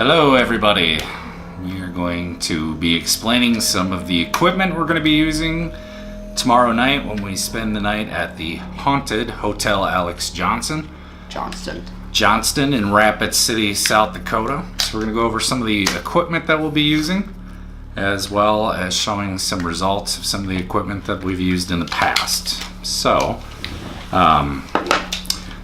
Hello everybody. We are going to be explaining some of the equipment we're going to be using tomorrow night when we spend the night at the haunted Hotel Alex Johnston in Rapid City, South Dakota. So we're going to go over some of the equipment that we'll be using, as well as showing some results of some of the equipment that we've used in the past. So,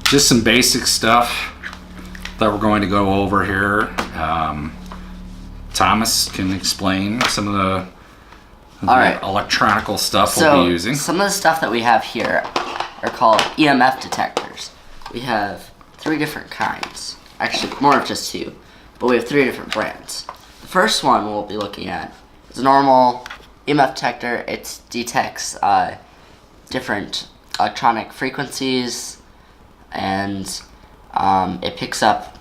just some basic stuff that we're going to go over here. Thomas can explain some of the electronical stuff we'll be using. Some of the stuff that we have here are called EMF detectors. We have 3 different kinds. Actually, more of just 2, but we have 3 different brands. The first one we'll be looking at is a normal EMF detector. It detects different electronic frequencies, and it picks up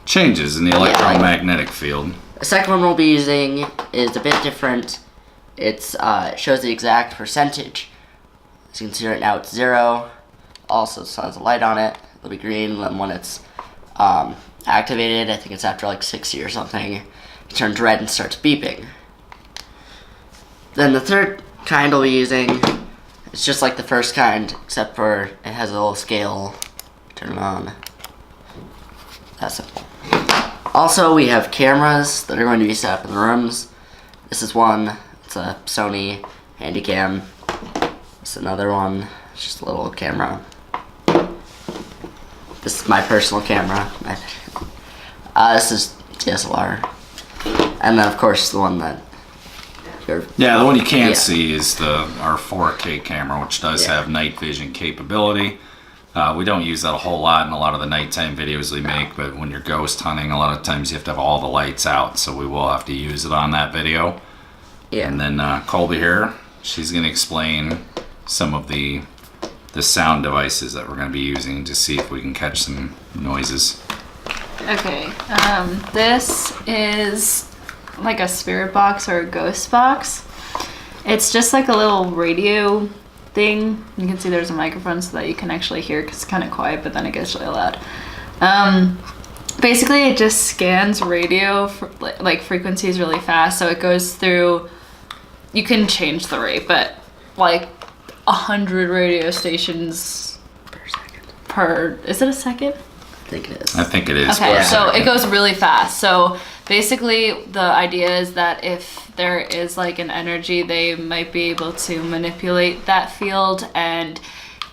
changes in the electromagnetic field. The second one we'll be using is a bit different. It shows the exact percentage. As you can see right now, it's 0. Also, it has a light on it. It'll be green. Then when it's activated, I think it's after like 60 or something, it turns red and starts beeping. Then the third kind we'll be using, it's just like the first kind, except for it has a little scale. Turn it on. That's simple. Also, we have cameras that are going to be set up in the rooms. This is one. It's a Sony Handycam. This is another one. It's just a little camera. This is my personal camera. This is DSLR. And then, of course, the one that the one you can't see is our 4K camera, which does have night vision capability. We don't use that a whole lot in a lot of the nighttime videos we make, but when you're ghost hunting, a lot of times you have to have all the lights out, so we will have to use it on that video. Yeah. And then Colby here, she's going to explain some of the sound devices that we're going to be using to see if we can catch some noises. Okay, this is like a spirit box or a ghost box. It's just like a little radio thing. You can see there's a microphone so that you can actually hear, because it's kind of quiet, but then it gets really loud. Basically, it just scans radio like frequencies really fast, so it goes through. You can change the rate, but like 100 radio stations per second. Is it a second? I think it is. I think it is. Okay, so it goes really fast. So basically, the idea is that if there is like an energy, they might be able to manipulate that field and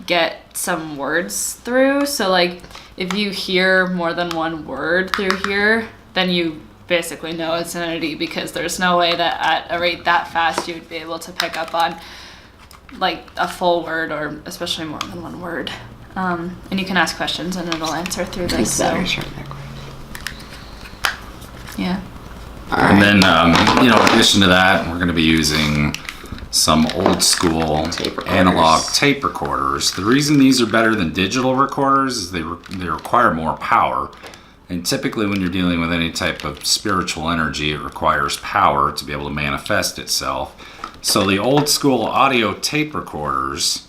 get some words through. So like, if you hear more than one word through here, then you basically know it's an entity, because there's no way that at a rate that fast you would be able to pick up on like a full word, or especially more than one word. And you can ask questions and it'll answer through this. So. Yeah. And then, in addition to that, we're going to be using some old school analog tape recorders. The reason these are better than digital recorders is they require more power. And typically when you're dealing with any type of spiritual energy, it requires power to be able to manifest itself. So the old school audio tape recorders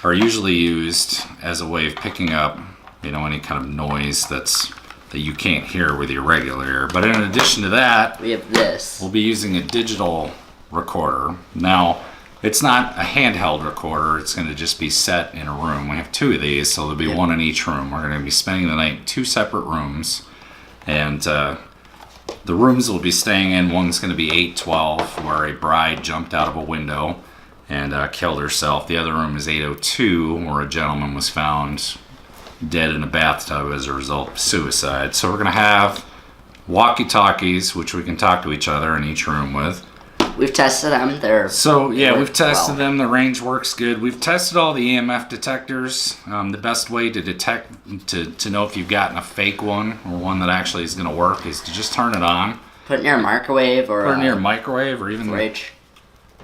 are usually used as a way of picking up, any kind of noise that you can't hear with your regular ear. But in addition to that, we have this. We'll be using a digital recorder. Now, it's not a handheld recorder. It's going to just be set in a room. We have 2 of these, so there'll be one in each room. We're going to be spending the night in 2 separate rooms. And the rooms we'll be staying in, one's going to be 812, where a bride jumped out of a window and killed herself. The other room is 802, where a gentleman was found dead in a bathtub as a result of suicide. So we're going to have walkie-talkies, which we can talk to each other in each room with. We've tested them. We've tested them. The range works good. We've tested all the EMF detectors. The best way to detect, to know if you've gotten a fake one or one that actually is going to work, is to just turn it on. Put it near a microwave or or even fridge.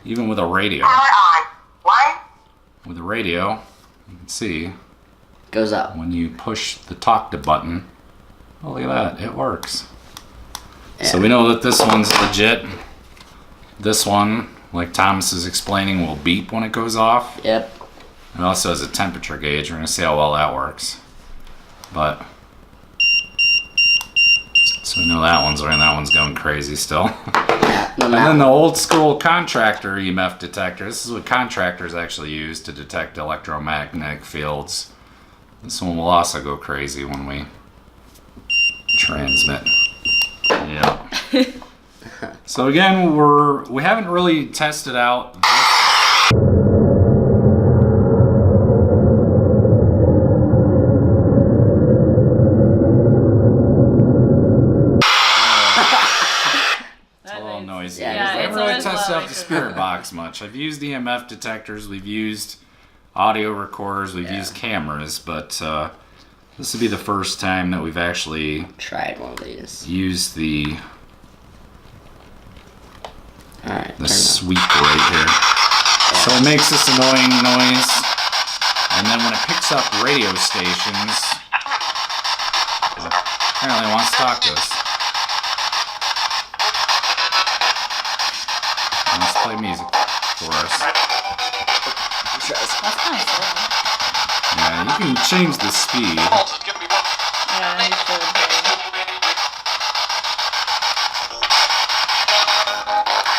Even with a radio. Power on. What? With a radio, you can see. Goes up. When you push the talk to button, oh, look at that, it works. Yeah. So we know that this one's legit. This one, like Thomas is explaining, will beep when it goes off. Yep. It also has a temperature gauge. We're going to see how well that works. But So I know that one's ringing. That one's going crazy still. Yeah, And then the old school contractor EMF detector. This is what contractors actually use to detect electromagnetic fields. This one will also go crazy when we transmit. Yeah. So again, we haven't really tested out. It's a little noisy. Yeah, I it's haven't really always tested low. out the spirit box much. I've used EMF detectors. We've used audio recorders. We've used cameras, but this would be the first time that we've actually tried one of these. used the Alright, sweep right here. So it makes this annoying noise, and then when it picks up radio stations, apparently it wants to talk to us. It wants to play music for us. That's nice. Yeah, you can change the speed. Yeah, you should.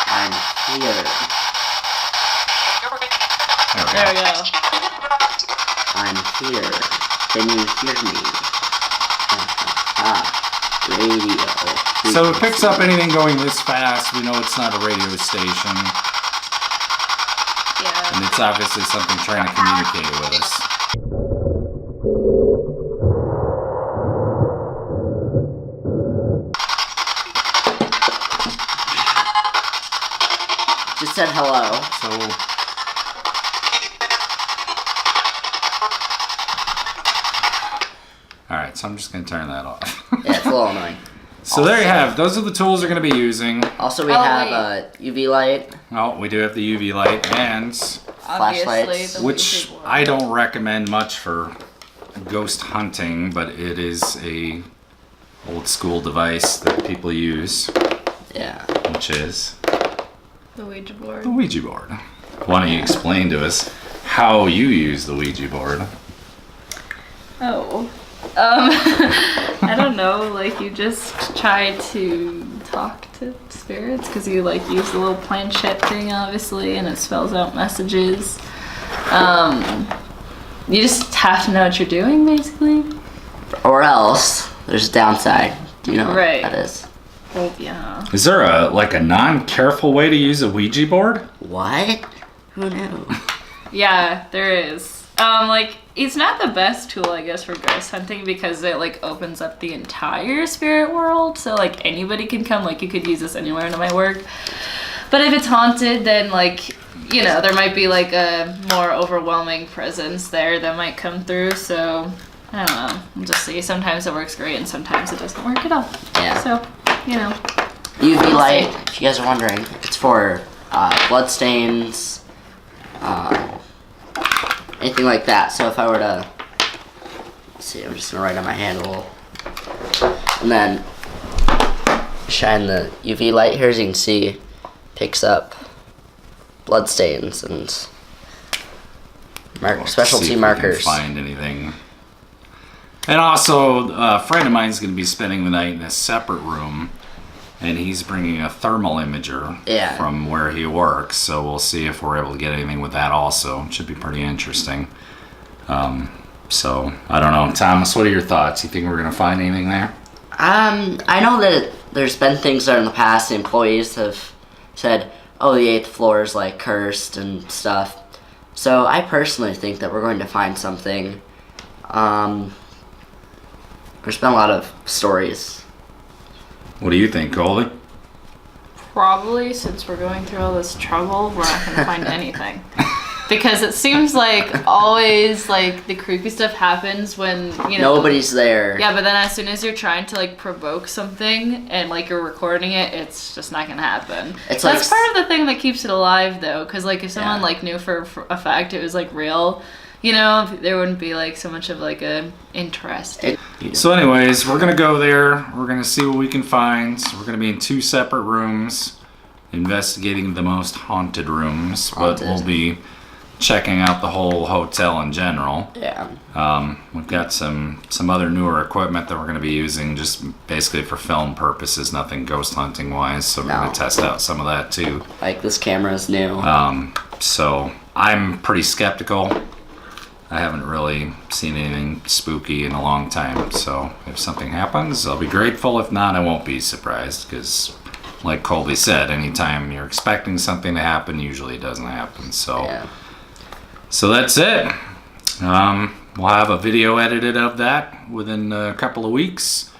I'm here. There we There go. we go. I'm here. Can you hear me? Radio. So it picks up anything going this fast. We know it's not a radio station, Yeah. and it's obviously something trying to communicate with us. Just said hello. So alright, so I'm just going to turn that off. Yeah, it's a little annoying. So there you have. Those are the tools we're going to be using. Also, we Oh, have wait. a UV light. Oh, we do have the UV light, and Obviously, the which Ouija board. I don't recommend much for ghost hunting, but it is a old school device that people use, Yeah. which is The Ouija board. the Ouija board. Why don't you explain to us how you use the Ouija board? Oh. I don't know, like you just try to talk to spirits because you like use the little planchette thing obviously and it spells out messages. You just have to know what you're doing basically. Or else, there's a downside. Do you know what Right. that is? Well, yeah. Is there a non-careful way to use a Ouija board? What? Who knew? Yeah, there is. Like it's not the best tool I guess for ghost hunting because it like opens up the entire spirit world so like anybody can come, like you could use this anywhere and it might work. But if it's haunted then like, you know, there might be like a more overwhelming presence there that might come through, so I don't know. We'll just see. Sometimes it works great and sometimes it doesn't work at all. Yeah. So, you know. UV light, if you guys are wondering, it's for blood stains, anything like that. So if I were to, let's see, I'm just gonna write on my hand a little, and then shine the UV light here, as you can see, picks up blood stains and Well, specialty see if we can markers. find anything. And also, a friend of mine is going to be spending the night in a separate room, and he's bringing a thermal imager from where he works. So we'll see if we're able to get anything with that. Also, it should be pretty interesting. So I don't know, Thomas. What are your thoughts? You think we're going to find anything there? I know that there's been things there in the past. The employees have said, "Oh, the 8th floor is like cursed and stuff." So I personally think that we're going to find something. There's been a lot of stories. What do you think, Goldie? Probably, since we're going through all this trouble, we're not going to find anything. Because it seems like always, like, the creepy stuff happens when, you know... Nobody's there. Yeah, but then as soon as you're trying to, like, provoke something and, like, you're recording it, it's just not going to happen. It's That's like... part of the thing that keeps it alive, though. Because, like, if someone, Yeah. like, knew for a fact it was, like, real... You know, there wouldn't be like so much of like a interest. So anyways, we're going to go there. We're going to see what we can find. We're going to be in 2 separate rooms investigating the most haunted rooms. But we'll be checking out the whole hotel in general. Yeah. We've got some other newer equipment that we're going to be using just basically for film purposes, nothing ghost hunting wise. So we're going No. to test out some of that too. Like this camera is new. So I'm pretty skeptical. I haven't really seen anything spooky in a long time. So if something happens, I'll be grateful. If not, I won't be surprised because, like Colby said, anytime you're expecting something to happen, usually it doesn't happen. So. Yeah. So that's it. We'll have a video edited of that within a couple of weeks.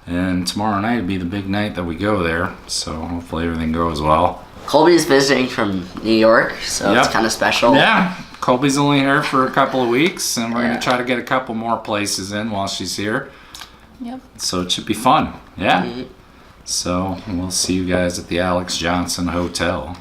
And tomorrow night will be the big night that we go there. So hopefully everything goes well. Colby's visiting from New York, so it's Yep. kind of special. Yeah, Colby's only here for a couple of weeks. And we're going Yeah. to try to get a couple more places in while she's here. Yep. So it should be fun. Yeah. So we'll see you guys at the Alex Johnson Hotel.